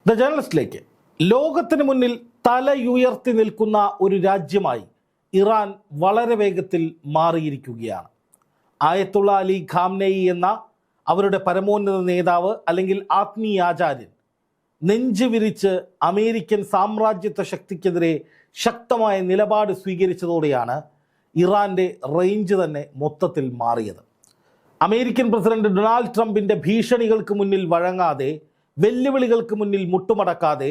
The ജേർണലിസ്റ്റിലേക്ക് ലോകത്തിന് മുന്നിൽ തലയുയർത്തി നിൽക്കുന്ന ഒരു രാജ്യമായി ഇറാൻ വളരെ വേഗത്തിൽ മാറിയിരിക്കുകയാണ്. ആയത്തുള്ള അലി ഖാംനെയി എന്ന അവരുടെ പരമോന്നത നേതാവ് അല്ലെങ്കിൽ ആത്മീയാചാര്യൻ നെഞ്ചു വിരിച്ച് അമേരിക്കൻ സാമ്രാജ്യത്വ ശക്തിക്കെതിരെ ശക്തമായ നിലപാട് സ്വീകരിച്ചതോടെയാണ് ഇറാൻ്റെ റേഞ്ച് തന്നെ മൊത്തത്തിൽ മാറിയത്. അമേരിക്കൻ പ്രസിഡന്റ് ഡൊണാൾഡ് ട്രംപിൻ്റെ ഭീഷണികൾക്ക് മുന്നിൽ വഴങ്ങാതെ, വെല്ലുവിളികൾക്ക് മുന്നിൽ മുട്ടുമടക്കാതെ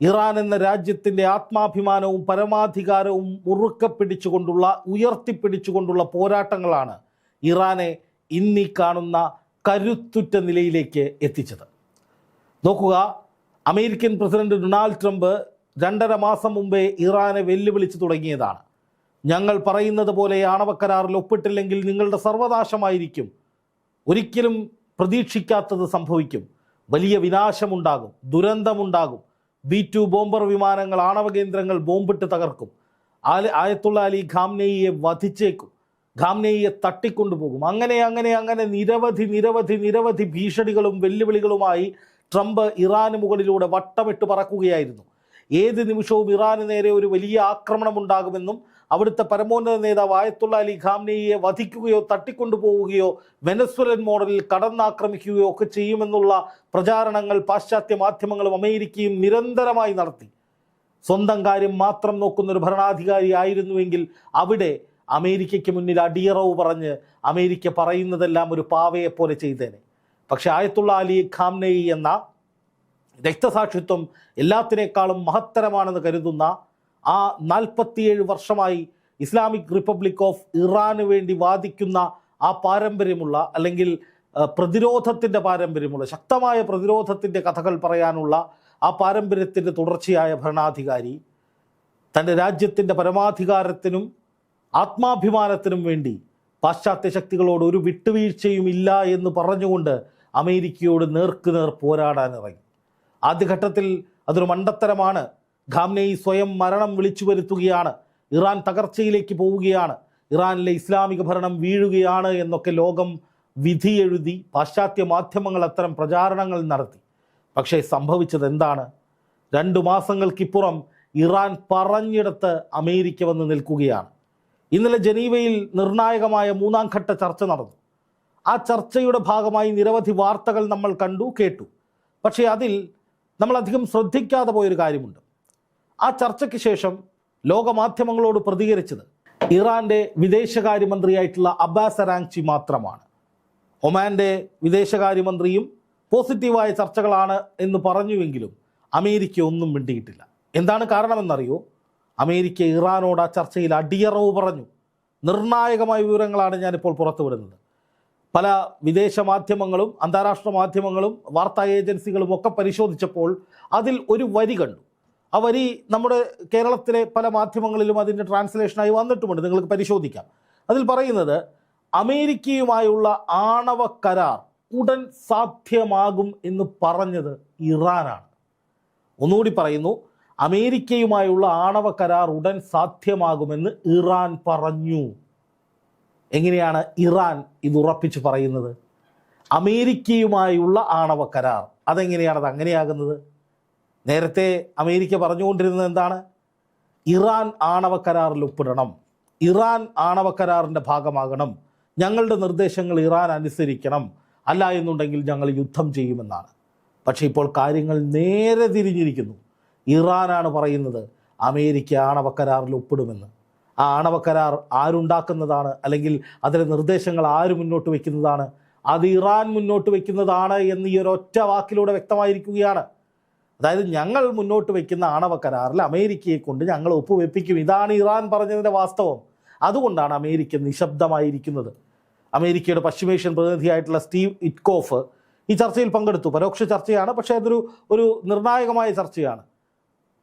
ഇറാൻ എന്ന രാജ്യത്തിൻ്റെ ആത്മാഭിമാനവും പരമാധികാരവും മുറുക്കെ പിടിച്ചുകൊണ്ടുള്ള ഉയർത്തിപ്പിടിച്ചുകൊണ്ടുള്ള പോരാട്ടങ്ങളാണ് ഇറാനെ ഇന്നീ കാണുന്ന കരുത്തുറ്റ നിലയിലേക്ക് എത്തിച്ചത്. നോക്കുക, അമേരിക്കൻ പ്രസിഡന്റ് ഡൊണാൾഡ് ട്രംപ് 2.5 മാസം മുമ്പേ ഇറാനെ വെല്ലുവിളിച്ച് തുടങ്ങിയതാണ്. ഞങ്ങൾ പറയുന്നത് പോലെ ആണവക്കരാറിൽ ഒപ്പിട്ടില്ലെങ്കിൽ നിങ്ങളുടെ സർവനാശമായിരിക്കും, ഒരിക്കലും പ്രതീക്ഷിക്കാത്തത് സംഭവിക്കും, വലിയ വിനാശമുണ്ടാകും, ദുരന്തമുണ്ടാകും, B-2 ബോംബർ വിമാനങ്ങൾ, ആണവ കേന്ദ്രങ്ങൾ ബോംബിട്ട് തകർക്കും, ആയത്തുള്ള അലി ഖാംനെയിയെ വധിച്ചേക്കും, ഖാംനെയിയെ തട്ടിക്കൊണ്ടുപോകും. അങ്ങനെ നിരവധി ഭീഷണികളും വെല്ലുവിളികളുമായി ട്രംപ് ഇറാന് മുകളിലൂടെ വട്ടമിട്ട് പറക്കുകയായിരുന്നു. ഏത് നിമിഷവും ഇറാന് നേരെ ഒരു വലിയ ആക്രമണം ഉണ്ടാകുമെന്നും അവിടുത്തെ പരമോന്നത നേതാവ് ആയത്തുള്ള അലി ഖാംനെയിയെ വധിക്കുകയോ തട്ടിക്കൊണ്ടുപോവുകയോ വെനസ്വലൻ മോഡലിൽ കടന്നാക്രമിക്കുകയോ ഒക്കെ ചെയ്യുമെന്നുള്ള പ്രചാരണങ്ങൾ പാശ്ചാത്യ മാധ്യമങ്ങളും അമേരിക്കയും നിരന്തരമായി നടത്തി. സ്വന്തം കാര്യം മാത്രം നോക്കുന്നൊരു ഭരണാധികാരി ആയിരുന്നുവെങ്കിൽ അവിടെ അമേരിക്കയ്ക്ക് മുന്നിൽ അടിയറവ് പറഞ്ഞ് അമേരിക്ക പറയുന്നതെല്ലാം ഒരു പാവയെപ്പോലെ ചെയ്തേനെ. പക്ഷേ ആയത്തുള്ള അലി ഖാംനെയി എന്ന രക്തസാക്ഷിത്വം എല്ലാത്തിനേക്കാളും മഹത്തരമാണെന്ന് കരുതുന്ന ആ 47 വർഷമായി ഇസ്ലാമിക് റിപ്പബ്ലിക് ഓഫ് ഇറാന് വേണ്ടി വാദിക്കുന്ന ആ പാരമ്പര്യമുള്ള, അല്ലെങ്കിൽ പ്രതിരോധത്തിൻ്റെ പാരമ്പര്യമുള്ള, ശക്തമായ പ്രതിരോധത്തിൻ്റെ കഥകൾ പറയാനുള്ള ആ പാരമ്പര്യത്തിൻ്റെ തുടർച്ചയായ ഭരണാധികാരി തൻ്റെ രാജ്യത്തിൻ്റെ പരമാധികാരത്തിനും ആത്മാഭിമാനത്തിനും വേണ്ടി പാശ്ചാത്യ ശക്തികളോട് ഒരു വിട്ടുവീഴ്ചയും ഇല്ല എന്ന് പറഞ്ഞുകൊണ്ട് അമേരിക്കയോട് നേർക്കുനേർ പോരാടാനിറങ്ങി. ആദ്യഘട്ടത്തിൽ അതൊരു മണ്ടത്തരമാണ്, ഖാംനെയി സ്വയം മരണം വിളിച്ചു വരുത്തുകയാണ്, ഇറാൻ തകർച്ചയിലേക്ക് പോവുകയാണ്, ഇറാനിലെ ഇസ്ലാമിക ഭരണം വീഴുകയാണ് എന്നൊക്കെ ലോകം വിധിയെഴുതി പാശ്ചാത്യ മാധ്യമങ്ങൾ അത്തരം പ്രചാരണങ്ങൾ നടത്തി. പക്ഷേ സംഭവിച്ചത് എന്താണ്? 2 മാസങ്ങൾക്കിപ്പുറം ഇറാൻ പറഞ്ഞിടത്ത് അമേരിക്ക വന്ന് നിൽക്കുകയാണ്. ഇന്നലെ ജനീവയിൽ നിർണായകമായ 3ാം ഘട്ട ചർച്ച നടന്നു. ആ ചർച്ചയുടെ ഭാഗമായി നിരവധി വാർത്തകൾ നമ്മൾ കണ്ടു, കേട്ടു. പക്ഷേ അതിൽ നമ്മൾ അധികം ശ്രദ്ധിക്കാതെ പോയൊരു കാര്യമുണ്ട്. ആ ചർച്ചയ്ക്ക് ശേഷം ലോകമാധ്യമങ്ങളോട് പ്രതികരിച്ചത് ഇറാൻ്റെ വിദേശകാര്യമന്ത്രിയായിട്ടുള്ള അബ്ബാസ് അറാങ്ചി മാത്രമാണ്. ഒമാൻ്റെ വിദേശകാര്യമന്ത്രിയും പോസിറ്റീവായ ചർച്ചകളാണ് എന്ന് പറഞ്ഞുവെങ്കിലും അമേരിക്ക ഒന്നും മിണ്ടിയിട്ടില്ല. എന്താണ് കാരണമെന്നറിയോ? അമേരിക്ക ഇറാനോട് ആ ചർച്ചയിൽ അടിയറവ് പറഞ്ഞു. നിർണായകമായ വിവരങ്ങളാണ് ഞാനിപ്പോൾ പുറത്തുവിടുന്നത്. പല വിദേശ മാധ്യമങ്ങളും അന്താരാഷ്ട്ര മാധ്യമങ്ങളും വാർത്താ ഏജൻസികളും ഒക്കെ പരിശോധിച്ചപ്പോൾ അതിൽ ഒരു വരി കണ്ടു. ആ വരി നമ്മുടെ കേരളത്തിലെ പല മാധ്യമങ്ങളിലും അതിൻ്റെ ട്രാൻസ്ലേഷനായി വന്നിട്ടുമുണ്ട്, നിങ്ങൾക്ക് പരിശോധിക്കാം. അതിൽ പറയുന്നത് അമേരിക്കയുമായുള്ള ആണവ കരാർ ഉടൻ സാധ്യമാകും എന്ന് പറഞ്ഞത് ഇറാനാണ്. ഒന്നുകൂടി പറയുന്നു, അമേരിക്കയുമായുള്ള ആണവ കരാർ ഉടൻ സാധ്യമാകുമെന്ന് ഇറാൻ പറഞ്ഞു. എങ്ങനെയാണ് ഇറാൻ ഇത് ഉറപ്പിച്ച് പറയുന്നത്? അമേരിക്കയുമായുള്ള ആണവ കരാർ, അതെങ്ങനെയാണത് അങ്ങനെയാകുന്നത്? നേരത്തെ അമേരിക്ക പറഞ്ഞുകൊണ്ടിരുന്നത് എന്താണ്? ഇറാൻ ആണവ കരാറിൽ ഒപ്പിടണം, ഇറാൻ ആണവ കരാറിൻ്റെ ഭാഗമാകണം, ഞങ്ങളുടെ നിർദ്ദേശങ്ങൾ ഇറാൻ അനുസരിക്കണം, അല്ല എന്നുണ്ടെങ്കിൽ ഞങ്ങൾ യുദ്ധം ചെയ്യുമെന്നാണ്. പക്ഷേ ഇപ്പോൾ കാര്യങ്ങൾ നേരെ തിരിഞ്ഞിരിക്കുന്നു. ഇറാനാണ് പറയുന്നത് അമേരിക്ക ആണവ കരാറിൽ ഒപ്പിടുമെന്ന്. ആ ആണവ കരാർ ആരുണ്ടാക്കുന്നതാണ്, അല്ലെങ്കിൽ അതിലെ നിർദ്ദേശങ്ങൾ ആര് മുന്നോട്ട് വയ്ക്കുന്നതാണ്? അത് ഇറാൻ മുന്നോട്ട് വയ്ക്കുന്നതാണ് എന്ന് ഈ ഒരൊറ്റ വാക്കിലൂടെ വ്യക്തമായിരിക്കുകയാണ്. അതായത് ഞങ്ങൾ മുന്നോട്ട് വയ്ക്കുന്ന ആണവ കരാറിൽ അമേരിക്കയെ കൊണ്ട് ഞങ്ങൾ ഒപ്പുവെപ്പിക്കും, ഇതാണ് ഇറാൻ പറഞ്ഞതിൻ്റെ വാസ്തവം. അതുകൊണ്ടാണ് അമേരിക്ക നിശബ്ദമായിരിക്കുന്നത്. അമേരിക്കയുടെ പശ്ചിമേഷ്യൻ പ്രതിനിധിയായിട്ടുള്ള സ്റ്റീവ് ഇറ്റ്കോഫ് ഈ ചർച്ചയിൽ പങ്കെടുത്തു. പരോക്ഷ ചർച്ചയാണ്, പക്ഷേ അതൊരു നിർണായകമായ ചർച്ചയാണ്.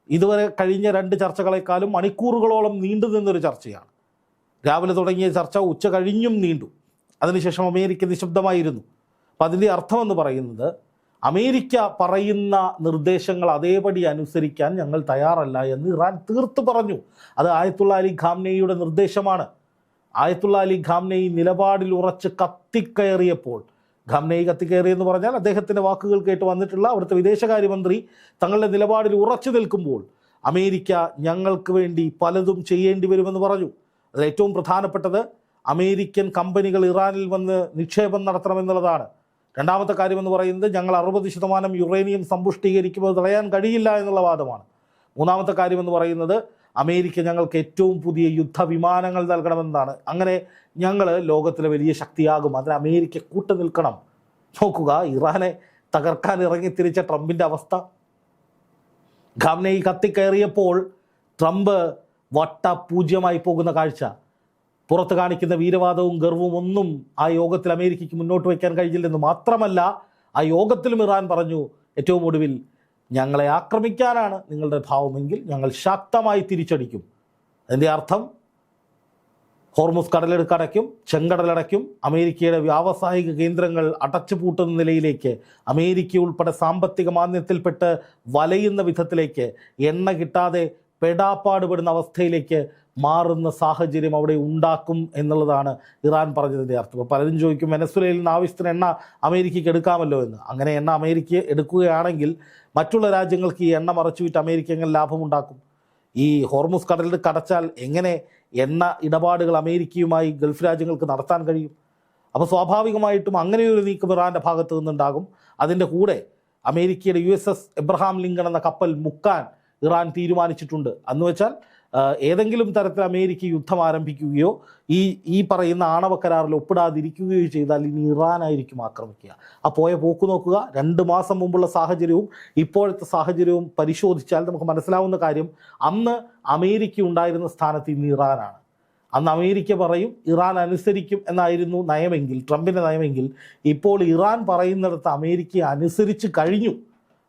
ഇതുവരെ കഴിഞ്ഞ 2 ചർച്ചകളെക്കാളും മണിക്കൂറുകളോളം നീണ്ടു നിന്നൊരു ചർച്ചയാണ്. രാവിലെ തുടങ്ങിയ ചർച്ച ഉച്ച കഴിഞ്ഞും നീണ്ടു. അതിനുശേഷം അമേരിക്ക നിശബ്ദമായിരുന്നു. അപ്പം അതിൻ്റെ അർത്ഥമെന്ന് പറയുന്നത് അമേരിക്ക പറയുന്ന നിർദ്ദേശങ്ങൾ അതേപടി അനുസരിക്കാൻ ഞങ്ങൾ തയ്യാറല്ല എന്ന് ഇറാൻ തീർത്തു പറഞ്ഞു. അത് ആയത്തുള്ള അലി ഖാംനെയിയുടെ നിർദ്ദേശമാണ്. ആയത്തുള്ള അലി ഖാംനെയി നിലപാടിൽ ഉറച്ച് കത്തിക്കയറിയപ്പോൾ ഖാംനെയി കത്തിക്കയറി എന്ന് പറഞ്ഞാൽ അദ്ദേഹത്തിൻ്റെ വാക്കുകൾ കേട്ട് വന്നിട്ടുള്ള അവിടുത്തെ വിദേശകാര്യമന്ത്രി തങ്ങളുടെ നിലപാടിൽ ഉറച്ചു നിൽക്കുമ്പോൾ അമേരിക്ക ഞങ്ങൾക്ക് വേണ്ടി പലതും ചെയ്യേണ്ടി വരുമെന്ന് പറഞ്ഞു. അതിൽ ഏറ്റവും പ്രധാനപ്പെട്ടത് അമേരിക്കൻ കമ്പനികൾ ഇറാനിൽ വന്ന് നിക്ഷേപം നടത്തണമെന്നുള്ളതാണ്. രണ്ടാമത്തെ കാര്യമെന്ന് പറയുന്നത് ഞങ്ങൾ 60% യുറേനിയം സമ്പുഷ്ടീകരിക്കുന്നത് തടയാൻ കഴിയില്ല എന്നുള്ള വാദമാണ്. മൂന്നാമത്തെ കാര്യമെന്ന് പറയുന്നത് അമേരിക്ക ഞങ്ങൾക്ക് ഏറ്റവും പുതിയ യുദ്ധവിമാനങ്ങൾ നൽകണമെന്നാണ്. അങ്ങനെ ഞങ്ങൾ ലോകത്തിലെ വലിയ ശക്തിയാകും, അതിന് അമേരിക്ക കൂട്ടുനിൽക്കണം. നോക്കുക, ഇറാനെ തകർക്കാൻ ഇറങ്ങിത്തിരിച്ച ട്രംപിൻ്റെ അവസ്ഥ. ഖാംനെയി കത്തിക്കയറിയപ്പോൾ ട്രംപ് വട്ടപൂജ്യമായി പോകുന്ന കാഴ്ച, പുറത്ത് കാണിക്കുന്ന വീരവാദവും ഗർവവും ഒന്നും ആ യോഗത്തിൽ അമേരിക്കയ്ക്ക് മുന്നോട്ട് വയ്ക്കാൻ കഴിഞ്ഞില്ലെന്ന് മാത്രമല്ല, ആ യോഗത്തിലും ഇറാൻ പറഞ്ഞു ഏറ്റവും ഒടുവിൽ ഞങ്ങളെ ആക്രമിക്കാനാണ് നിങ്ങളുടെ ഭാവമെങ്കിൽ ഞങ്ങൾ ശക്തമായി തിരിച്ചടിക്കും. അതിൻ്റെ അർത്ഥം ഹോർമുസ് കടലെടുക്കടയ്ക്കും, ചെങ്കടലടയ്ക്കും, അമേരിക്കയുടെ വ്യാവസായിക കേന്ദ്രങ്ങൾ അടച്ചുപൂട്ടുന്ന നിലയിലേക്ക്, അമേരിക്ക ഉൾപ്പെടെ സാമ്പത്തിക മാന്ദ്യത്തിൽപ്പെട്ട് വലയുന്ന വിധത്തിലേക്ക്, എണ്ണ കിട്ടാതെ പെടാപ്പാടുപെടുന്ന അവസ്ഥയിലേക്ക് മാറുന്ന സാഹചര്യം അവിടെ ഉണ്ടാക്കും എന്നുള്ളതാണ് ഇറാൻ പറഞ്ഞതിൻ്റെ അർത്ഥം. അപ്പോൾ പലരും ചോദിക്കും, വെനസ്വേലയിൽ നിന്ന് ആവശ്യത്തിന് എണ്ണ അമേരിക്കയ്ക്ക് എടുക്കാമല്ലോ എന്ന്. അങ്ങനെ എണ്ണ അമേരിക്ക എടുക്കുകയാണെങ്കിൽ മറ്റുള്ള രാജ്യങ്ങൾക്ക് ഈ എണ്ണ മറച്ചുവിറ്റ് അമേരിക്ക എങ്ങനെ ലാഭമുണ്ടാക്കും? ഈ ഹോർമുസ് കടലിൽ കടച്ചാൽ എങ്ങനെ എണ്ണ ഇടപാടുകൾ അമേരിക്കയുമായി ഗൾഫ് രാജ്യങ്ങൾക്ക് നടത്താൻ കഴിയും? അപ്പോൾ സ്വാഭാവികമായിട്ടും അങ്ങനെയൊരു നീക്കം ഇറാൻ്റെ ഭാഗത്ത് നിന്നുണ്ടാകും. അതിൻ്റെ കൂടെ അമേരിക്കയുടെ USS എബ്രഹാം ലിങ്കൺ എന്ന കപ്പൽ മുക്കാൻ ഇറാൻ തീരുമാനിച്ചിട്ടുണ്ട്. എന്ന് വെച്ചാൽ ഏതെങ്കിലും തരത്തിൽ അമേരിക്ക യുദ്ധം ആരംഭിക്കുകയോ ഈ പറയുന്ന ആണവ കരാറിൽ ഒപ്പിടാതിരിക്കുകയോ ചെയ്താൽ ഇനി ഇറാനായിരിക്കും ആക്രമിക്കുക. ആ പോയ പോക്ക് നോക്കുക. 2 മാസം മുമ്പുള്ള സാഹചര്യവും ഇപ്പോഴത്തെ സാഹചര്യവും പരിശോധിച്ചാൽ നമുക്ക് മനസ്സിലാവുന്ന കാര്യം, അന്ന് അമേരിക്ക ഉണ്ടായിരുന്ന സ്ഥാനത്ത് ഇന്ന് ഇറാനാണ്. അന്ന് അമേരിക്ക പറയും, ഇറാൻ അനുസരിക്കും എന്നായിരുന്നു നയമെങ്കിൽ, ട്രംപിൻ്റെ നയമെങ്കിൽ, ഇപ്പോൾ ഇറാൻ പറയുന്നിടത്ത് അമേരിക്ക അനുസരിച്ച് കഴിഞ്ഞു.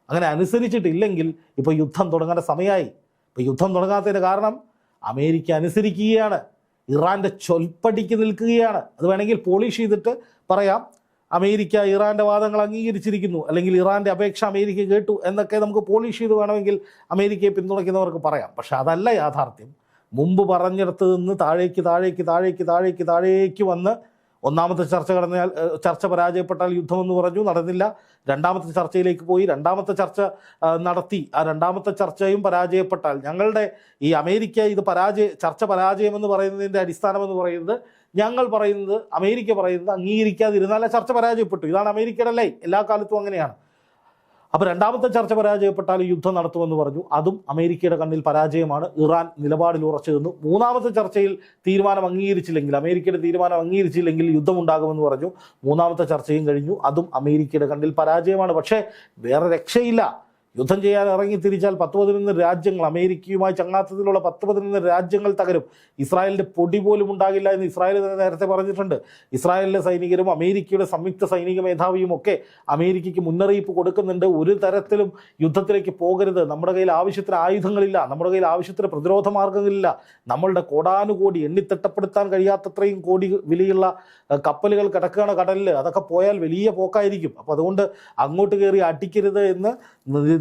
അങ്ങനെ അനുസരിച്ചിട്ടില്ലെങ്കിൽ ഇപ്പോൾ യുദ്ധം തുടങ്ങേണ്ട സമയമായി. ഇപ്പോൾ യുദ്ധം തുടങ്ങാത്തതിന് കാരണം അമേരിക്ക അനുസരിക്കുകയാണ്, ഇറാൻ്റെ ചൊൽപ്പടിക്ക് നിൽക്കുകയാണ്. അത് വേണമെങ്കിൽ പോളിഷ് ചെയ്തിട്ട് പറയാം, അമേരിക്ക ഇറാൻ്റെ വാദങ്ങൾ അംഗീകരിച്ചിരിക്കുന്നു, അല്ലെങ്കിൽ ഇറാൻ്റെ അപേക്ഷ അമേരിക്ക കേട്ടു എന്നൊക്കെ നമുക്ക് പോളിഷ് ചെയ്ത് വേണമെങ്കിൽ അമേരിക്കയെ പിന്തുണയ്ക്കുന്നവർക്ക് പറയാം. പക്ഷെ അതല്ല യാഥാർത്ഥ്യം. മുമ്പ് പറഞ്ഞിടത്ത് നിന്ന് താഴേക്ക് വന്ന് ഒന്നാമത്തെ ചർച്ച പരാജയപ്പെട്ടാൽ യുദ്ധമെന്ന് പറഞ്ഞു, നടന്നില്ല. രണ്ടാമത്തെ ചർച്ചയിലേക്ക് പോയി, രണ്ടാമത്തെ ചർച്ച നടത്തി. ആ രണ്ടാമത്തെ ചർച്ചയും പരാജയപ്പെട്ടാൽ ഞങ്ങളുടെ ഈ അമേരിക്ക ചർച്ച പരാജയമെന്ന് പറയുന്നതിൻ്റെ അടിസ്ഥാനമെന്ന് പറയുന്നത്, ഞങ്ങൾ പറയുന്നത്, അമേരിക്ക പറയുന്നത് അംഗീകരിക്കാതിരുന്നാൽ ചർച്ച പരാജയപ്പെട്ടു. ഇതാണ് അമേരിക്കയുടെ ലൈൻ, എല്ലാ കാലത്തും അങ്ങനെയാണ്. അപ്പോൾ രണ്ടാമത്തെ ചർച്ച പരാജയപ്പെട്ടാൽ യുദ്ധം നടത്തുമെന്ന് പറഞ്ഞു. അതും അമേരിക്കയുടെ കണ്ണിൽ പരാജയമാണ്. ഇറാൻ നിലപാടിൽ ഉറച്ചു നിന്നു. മൂന്നാമത്തെ ചർച്ചയിൽ അമേരിക്കയുടെ തീരുമാനം അംഗീകരിച്ചില്ലെങ്കിൽ യുദ്ധമുണ്ടാകുമെന്ന് പറഞ്ഞു. മൂന്നാമത്തെ ചർച്ചയും കഴിഞ്ഞു. അതും അമേരിക്കയുടെ കണ്ണിൽ പരാജയമാണ്. പക്ഷേ വേറെ രക്ഷയില്ല. യുദ്ധം ചെയ്യാൻ ഇറങ്ങി തിരിച്ചാൽ 10-11 രാജ്യങ്ങൾ, അമേരിക്കയുമായി ചങ്ങാത്തത്തിലുള്ള 10-11 രാജ്യങ്ങൾ തകരും. ഇസ്രായേലിൻ്റെ പൊടി പോലും ഉണ്ടാകില്ല എന്ന് ഇസ്രായേൽ നേരത്തെ പറഞ്ഞിട്ടുണ്ട്. ഇസ്രായേലിലെ സൈനികരും അമേരിക്കയുടെ സംയുക്ത സൈനിക മേധാവിയും ഒക്കെ അമേരിക്കയ്ക്ക് മുന്നറിയിപ്പ് കൊടുക്കുന്നുണ്ട്, ഒരു തരത്തിലും യുദ്ധത്തിലേക്ക് പോകരുത്, നമ്മുടെ കയ്യിൽ ആവശ്യത്തിന് ആയുധങ്ങളില്ല, നമ്മുടെ കയ്യിൽ ആവശ്യത്തിന് പ്രതിരോധ മാർഗങ്ങളില്ല, നമ്മളുടെ കോടാനുകോടി എണ്ണിത്തിട്ടപ്പെടുത്താൻ കഴിയാത്തത്രയും കോടി വിലയുള്ള കപ്പലുകൾ കിടക്കുകയാണ് കടലിൽ, അതൊക്കെ പോയാൽ വലിയ പോക്കായിരിക്കും. അപ്പോൾ അതുകൊണ്ട് അങ്ങോട്ട് കയറി അടിക്കരുത് എന്ന്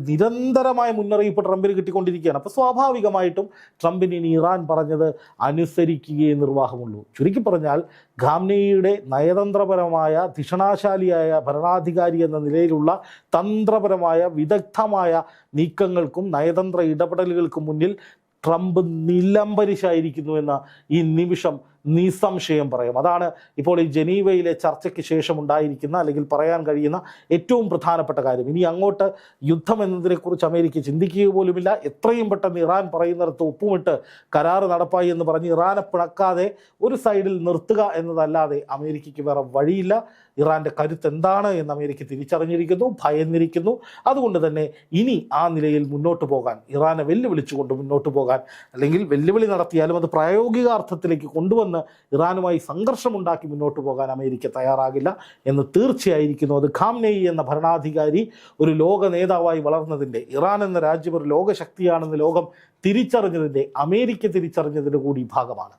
നിരന്തരമായ മുന്നറിയിപ്പ് ട്രംപിന് കിട്ടിക്കൊണ്ടിരിക്കുകയാണ്. അപ്പോൾ സ്വാഭാവികമായിട്ടും ട്രംപിന് ഇനി ഇറാൻ പറഞ്ഞത് അനുസരിക്കുകയേ നിർവാഹമുള്ളൂ. ചുരുക്കി പറഞ്ഞാൽ ഖാംനെയിയുടെ നയതന്ത്രപരമായ ധിഷണാശാലിയായ ഭരണാധികാരി എന്ന നിലയിലുള്ള തന്ത്രപരമായ വിദഗ്ധമായ നീക്കങ്ങൾക്കും നയതന്ത്ര ഇടപെടലുകൾക്കും മുന്നിൽ ട്രംപ് നിലംപരിശായിരിക്കുന്നു എന്ന ഈ നിമിഷം നിസ്സംശയം പറയാം. അതാണ് ഇപ്പോൾ ഈ ജനീവയിലെ ചർച്ചയ്ക്ക് ശേഷം ഉണ്ടായിരിക്കുന്ന, അല്ലെങ്കിൽ പറയാൻ കഴിയുന്ന ഏറ്റവും പ്രധാനപ്പെട്ട കാര്യം. ഇനി അങ്ങോട്ട് യുദ്ധം എന്നതിനെക്കുറിച്ച് അമേരിക്ക ചിന്തിക്കുക പോലുമില്ല. എത്രയും പെട്ടെന്ന് ഇറാൻ പറയുന്നിടത്ത് ഒപ്പുമിട്ട് കരാറ് നടപ്പായി എന്ന് പറഞ്ഞ് ഇറാനെ പിണക്കാതെ ഒരു സൈഡിൽ നിർത്തുക എന്നതല്ലാതെ അമേരിക്കയ്ക്ക് വേറെ വഴിയില്ല. ഇറാൻ്റെ കരുത്ത് എന്താണ് എന്ന് അമേരിക്ക തിരിച്ചറിഞ്ഞിരിക്കുന്നു, ഭയന്നിരിക്കുന്നു. അതുകൊണ്ട് തന്നെ ഇനി ആ നിലയിൽ മുന്നോട്ട് പോകാൻ, ഇറാനെ വെല്ലുവിളിച്ചുകൊണ്ട് മുന്നോട്ട് പോകാൻ, അല്ലെങ്കിൽ വെല്ലുവിളി നടത്തിയാലും അത് പ്രായോഗികാർത്ഥത്തിലേക്ക് കൊണ്ടുവന്ന് ഇറാനുമായി സംഘർഷമുണ്ടാക്കി മുന്നോട്ട് പോകാൻ അമേരിക്ക തയ്യാറാകില്ല എന്ന് തീർച്ചയായിരിക്കുന്നു. അത് ഖാംനെയി എന്ന ഭരണാധികാരി ഒരു ലോക നേതാവായി വളർന്നതിൻ്റെ, ഇറാൻ എന്ന രാജ്യം ഒരു ലോകശക്തിയാണെന്ന് ലോകം തിരിച്ചറിഞ്ഞതിൻ്റെ, അമേരിക്ക തിരിച്ചറിഞ്ഞതിൻ്റെ കൂടി ഭാഗമാണ്.